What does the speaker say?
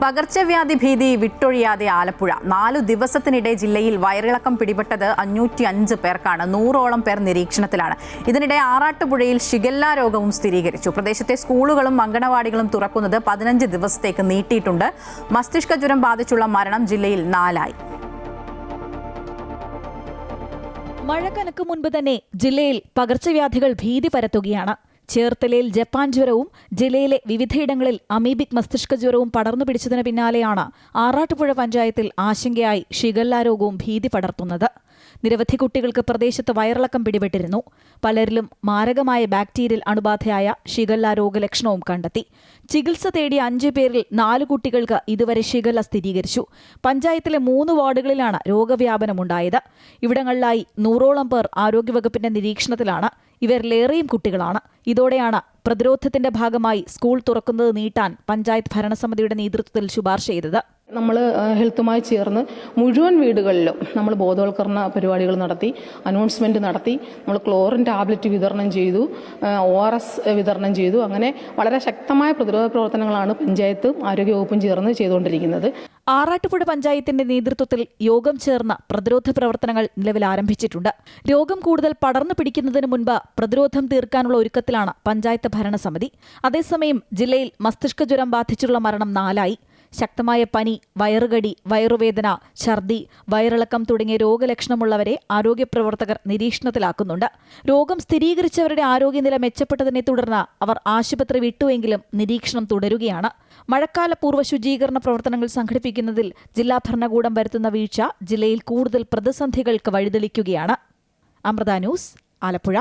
പകർച്ചവ്യാധി ഭീതി വിട്ടൊഴിയാതെ ആലപ്പുഴ 4 ദിവസത്തിനിടെ ജില്ലയിൽ വയറിളക്കം പിടിപെട്ടത് 505 പേർക്കാണ്. 100ഓളം പേർ നിരീക്ഷണത്തിലാണ്. ഇതിനിടെ ആറാട്ടുപുഴയിൽ ഷിഗല്ല രോഗവും സ്ഥിരീകരിച്ചു. പ്രദേശത്തെ സ്കൂളുകളും അങ്കണവാടികളും തുറക്കുന്നത് 15 ദിവസത്തേക്ക് നീട്ടിയിട്ടുണ്ട്. മസ്തിഷ്ക ജ്വരം ബാധിച്ചുള്ള മരണം ജില്ലയിൽ 4 ആയി. മഴ കനക്കും മുൻപ് തന്നെ ജില്ലയിൽ പകർച്ചവ്യാധികൾ ഭീതി പരത്തുകയാണ്. ചേർത്തലയിൽ ജപ്പാൻ ജ്വരവും ജില്ലയിലെ വിവിധയിടങ്ങളിൽ അമീബിക് മസ്തിഷ്ക ജ്വരവും പടർന്നു പിടിച്ചതിന് പിന്നാലെയാണ് ആറാട്ടുപുഴ പഞ്ചായത്തിൽ ആശങ്കയായി ഷിഗല്ല രോഗവും ഭീതി പടർത്തുന്നത്. നിരവധി കുട്ടികൾക്ക് പ്രദേശത്ത് വയറിളക്കം പിടിപെട്ടിരുന്നു. പലരിലും മാരകമായ ബാക്ടീരിയൽ അണുബാധയായ ഷിഗല്ല രോഗലക്ഷണവും കണ്ടെത്തി. ചികിത്സ തേടിയ 5 പേരിൽ 4 കുട്ടികൾക്ക് ഇതുവരെ ഷിഗല്ല സ്ഥിരീകരിച്ചു. പഞ്ചായത്തിലെ 3 വാർഡുകളിലാണ് രോഗവ്യാപനമുണ്ടായത്. ഇവിടങ്ങളിലായി 100ഓളം പേർ ആരോഗ്യവകുപ്പിന്റെ നിരീക്ഷണത്തിലാണ്. ഇവരിലേറെയും കുട്ടികളാണ്. ഇതോടെയാണ് പ്രതിരോധത്തിന്റെ ഭാഗമായി സ്കൂൾ തുറക്കുന്നത് നീട്ടാൻ പഞ്ചായത്ത് ഭരണസമിതിയുടെ നേതൃത്വത്തിൽ ശുപാർശ ചെയ്തത്. നമ്മൾ ഹെൽത്തുമായി ചേർന്ന് മുഴുവൻ വീടുകളിലും നമ്മൾ ബോധവൽക്കരണ പരിപാടികൾ നടത്തി, അനൗൺസ്മെൻറ്റ് നടത്തി. നമ്മൾ ക്ലോറിൻ ടാബ്ലറ്റ് വിതരണം ചെയ്തു, ORS വിതരണം ചെയ്തു. അങ്ങനെ വളരെ ശക്തമായ പ്രതിരോധ പ്രവർത്തനങ്ങളാണ് പഞ്ചായത്തും ആരോഗ്യവകുപ്പും ചേർന്ന് ചെയ്തുകൊണ്ടിരിക്കുന്നത്. ആറാട്ടുപുഴ പഞ്ചായത്തിന്റെ നേതൃത്വത്തിൽ യോഗം ചേർന്ന പ്രതിരോധ പ്രവർത്തനങ്ങൾ നിലവിൽ ആരംഭിച്ചിട്ടുണ്ട്. രോഗം കൂടുതൽ പടർന്നു പിടിക്കുന്നതിന് മുൻപ് പ്രതിരോധം തീർക്കാനുള്ള ഒരുക്കത്തിലാണ് പഞ്ചായത്ത് ഭരണസമിതി. അതേസമയം ജില്ലയിൽ മസ്തിഷ്ക ജ്വരം ബാധിച്ചുള്ള മരണം 4 ആയി. ശക്തമായ പനി, വയറുകടി, വയറുവേദന, ഛർദി, വയറിളക്കം തുടങ്ങിയ രോഗലക്ഷണമുള്ളവരെ ആരോഗ്യപ്രവർത്തകർ നിരീക്ഷണത്തിലാക്കുന്നുണ്ട്. രോഗം സ്ഥിരീകരിച്ചവരുടെ ആരോഗ്യനില മെച്ചപ്പെട്ടതിനെ തുടർന്ന് അവർ ആശുപത്രി വിട്ടുവെങ്കിലും നിരീക്ഷണം തുടരുകയാണ്. മഴക്കാല പൂർവ്വ ശുചീകരണ പ്രവർത്തനങ്ങൾ സംഘടിപ്പിക്കുന്നതിൽ ജില്ലാ ഭരണകൂടം വരുത്തുന്ന വീഴ്ച ജില്ലയിൽ കൂടുതൽ പ്രതിസന്ധികൾക്ക് വഴിതെളിക്കുകയാണ്. അമൃത ന്യൂസ്, ആലപ്പുഴ.